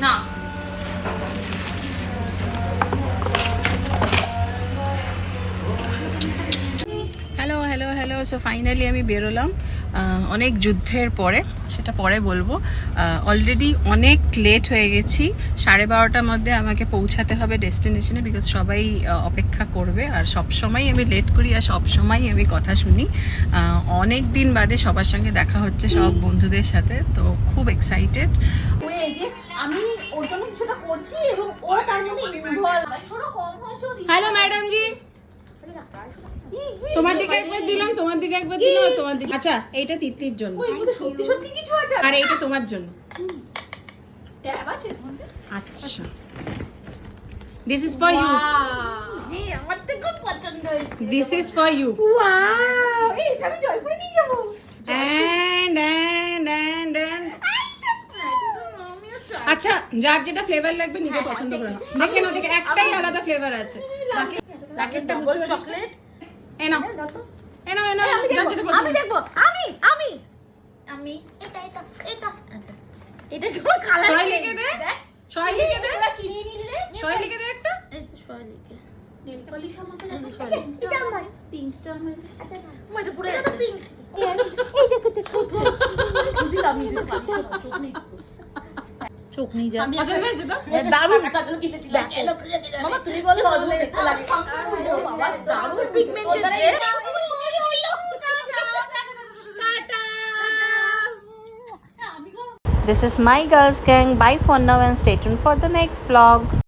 না hello hello hello. So finally আমি বেরোলাম অনেক যুদ্ধের পরে, সেটা পরে বলবো। অলরেডি অনেক লেট হয়ে গেছি। 12:30টার মধ্যে আমাকে পৌঁছাতে হবে ডেস্টিনেশনে, বিকজ সবাই অপেক্ষা করবে। আর সব সময় আমি লেট করি, আর সব সময় আমি কথা শুনি। অনেক দিন বাদে সবার সঙ্গে দেখা হচ্ছে, সব বন্ধুদের সাথে, তো খুব এক্সাইটেড। এই যে আমি ওর জন্য কিছুটা করছি এবং ও তার মধ্যে ইনভলভ। ছোট কম হয়েছে। হ্যালো ম্যাডাম জি, তোমার দিকে একবার দিলাম, তোমার দিকে একবার দিলাম, তোমার দিকে। আচ্ছা, এইটা তিতলির জন্য, ওই মধ্যে সত্যি সত্যি কিছু আছে আর এইটা তোমার জন্য। ট্যাব আছে এর মধ্যে। আচ্ছা, দিস ইজ ফর ইউ, এই আমার তো খুব পছন্দ হয়েছে। This is for you. Wow, এই এটা আমি জয়পুরে নিয়ে যাব। এন্ড আচ্ছা, যার যেটা ফ্লেভার লাগবে নিজে পছন্দ করে নাও। দেখে নাও, দেখে একটাই আলাদা ফ্লেভার আছে। বাকি প্যাকেটটা বুঝতে পারছিস? চকলেট এই নাও, এই নাও, এই নাও, যার যেটা আমি পছন্দ। দেখবো। আমি এটা এটা এটা এটা কি কালার ছয় লিখে দে, ছয় লিখে দে, তোরা কিনে নিলি রে। ছয় লিখে দে একটা। এই তো ছয় লিখে নেল পলিশ আমাকে লাগে। এটা আমার পিঙ্কটা আমার। আচ্ছা মই এটা পুরো এটা পিঙ্ক। এই দেখো দেখো যদি আমি যদি পাচ্ছি না চোখ নেই চোখ নেই যা পছন্দ হয়েছে তো? দারুণ তার জন্য কিনেছিলাম। মামা তুমি বলো ভালো দেখতে লাগে। বাবা দারুণ পিগমেন্টেড রে। This is my girls gang. Bye for now and stay tuned for the next vlog.